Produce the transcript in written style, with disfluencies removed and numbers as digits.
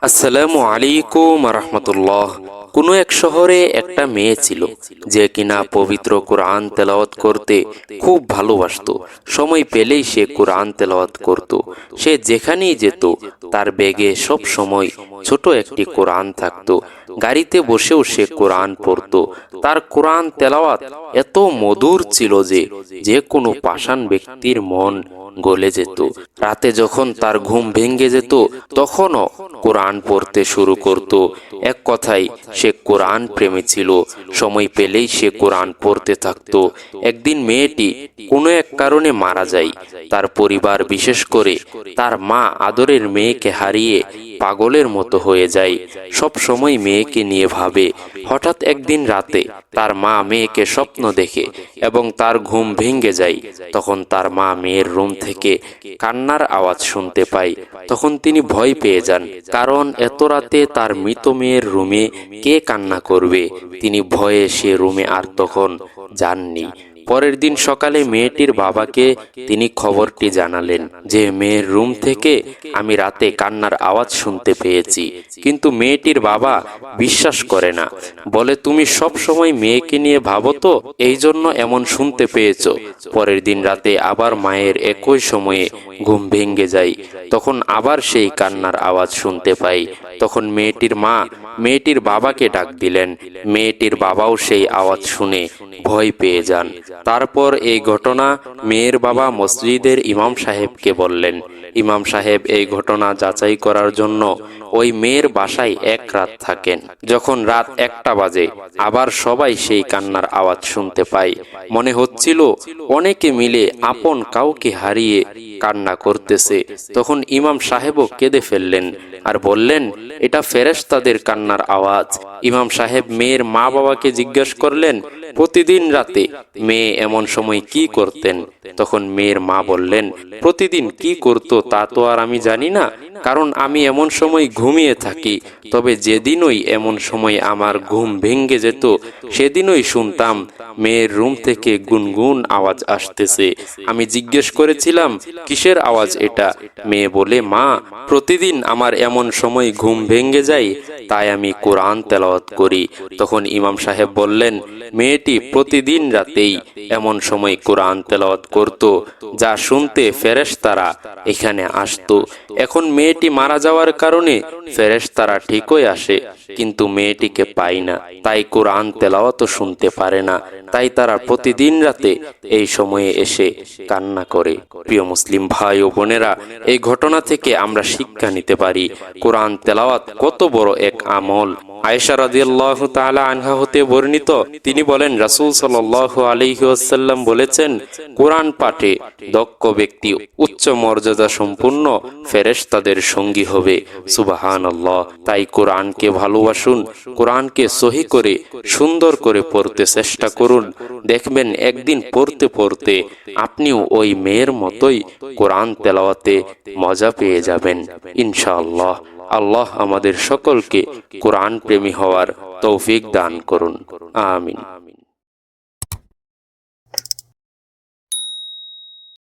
আসসালামু আলাইকুম রহমতুল্লাহ। কোনো এক শহরে একটা মেয়ে ছিল যে কিনা পবিত্র কোরআন তেলাওয়াত করতে খুব ভালোবাসতো। সময় পেলেই সে কোরআন তেলাওয়াত করত। সে যেখানেই যেত তার ব্যাগে সব সময় ছোট একটি কোরআন থাকতো। গাড়িতে বসেও সে কোরআন পড়তো। তার কোরআন তেলাওয়াত এত মধুর ছিল যে যে কোনো পাষাণ ব্যক্তির মন গলে যেত। রাতে যখন তার ঘুম ভেঙে যেত তখনও কোরআন পড়তে শুরু করত। এক কথায় সে কোরআন প্রেমী ছিল। সময় পেলেই সে কোরআন পড়তে থাকত। একদিন মেয়েটি কোনো এক কারণে মারা যায়। তার পরিবার, বিশেষ করে তার মা, আদরের মেয়েকে হারিয়ে পাগলের মতো হয়ে যায়। সব সময় মেয়েকে নিয়ে ভাবে। হঠাৎ একদিন রাতে তার মা মেয়েকে স্বপ্ন দেখে এবং তার ঘুম ভেঙে যায়। তখন তার মা মেয়ের রুম থেকে কান্নার আওয়াজ শুনতে পায়। তখন তিনি ভয় পেয়ে যান, কারণ এত রাতে তার মৃত মেয়ের রুমে কে কান্না করবে। তিনি ভয়ে সে রুমে আর তখন যাননি। পরের দিন সকালে মেয়েটির বাবাকে তিনি খবরটি জানালেন যে মেয়ের রুম থেকে আমি রাতে কান্নার আওয়াজ শুনতে পেয়েছি। কিন্তু মেয়েটির বাবা বিশ্বাস করে না। বলে, তুমি সব সময় মেয়েকে নিয়ে ভাবো তো, এই জন্য এমন শুনতে পেয়েছো। পরের দিন রাতে আবার মায়ের একই সময়ে ঘুম ভেঙে যায়। তখন আবার সেই কান্নার আওয়াজ শুনতে পাই। তখন মেয়েটির মা মেয়েটির বাবাকে ডাক দিলেন। মেয়েটির বাবাও সেই আওয়াজ শুনে ভয় পেয়ে যান। তারপর এই ঘটনা মেয়ের বাবা মসজিদের ইমাম সাহেবকে বললেন। ইমাম সাহেব এই ঘটনা যাচাই করার জন্য ওই মেয়ের বাসায় এক রাত থাকেন। যখন রাত 1টা বাজে আবার সবাই সেই কান্নার আওয়াজ শুনতে পায়। মনে হচ্ছিল অনেকে মিলে আপন কাউকে হারিয়ে কান্না করতেছে। তখন ইমাম সাহেবও কেঁদে ফেললেন আর বললেন, এটা ফেরেশতাদের কান্নার আওয়াজ। ইমাম সাহেব মেয়ের মা বাবাকে জিজ্ঞেস করলেন, প্রতিদিন রাতে মেয়ে এমন সময় কি করতেন? তখন মেয়ের মা বললেন, প্রতিদিন কি করতো তা তো আর আমি জানি না, কারণ আমি এমন সময় ঘুমিয়ে থাকি। তবে যেদিনই এমন সময় আমার ঘুম ভেঙে যেত সেদিনই শুনতাম মেয়ের রুম থেকে গুনগুন আওয়াজ আসতেছে। আমি জিজ্ঞেস করেছিলাম, কিসের আওয়াজ এটা? মেয়ে বলে, মা, প্রতিদিন আমার এমন সময় ঘুম ভেঙে যায়, তাই আমি কোরআন তেলাওয়াত করি। তখন ইমাম সাহেব বললেন, মেয়েটি প্রতিদিন রাতেই এমন সময় কোরআন তেলাওয়াত করত, যা শুনতে ফেরেশতারা এখানে আসতো। এখন মেয়েটি মারা যাওয়ার কারণে ফেরেশতারা ঠিকই আসে, কিন্তু মেয়েটিকে পায় না, তাই কোরআন তেলাওয়াতও শুনতে পারে না। তাই তারা প্রতিদিন রাতে এই সময়ে এসে কান্না করে। প্রিয় মুসলিম ভাই ও বোনেরা, এই ঘটনা থেকে আমরা শিক্ষা নিতে পারি কোরআন তেলাওয়াত কত বড় এক আমল। আয়েশা রাদিয়াল্লাহু তাআলা আনহা হতে বর্ণিত, তিনি বলেন, রাসূল সাল্লাল্লাহু আলাইহি ওয়াসাল্লাম বলেছেন, কোরআন পাঠে দক্ষ ব্যক্তি উচ্চ মর্যাদা সম্পন্ন ফেরেশতাদের সঙ্গী হবে। সুবহানাল্লাহ। তাই কোরআনকে ভালোবাসুন, কোরআনকে সহি করে সুন্দর করে পড়তে চেষ্টা করুন। দেখবেন একদিন পড়তে পড়তে আপনিও ওই মেয়ের মতোই কোরআন তেলাওয়াতে মজা পেয়ে যাবেন ইনশাআল্লাহ। আল্লাহ আমাদের সকলকে কোরআন প্রেমী হওয়ার তৌফিক দান করুন। আমিন।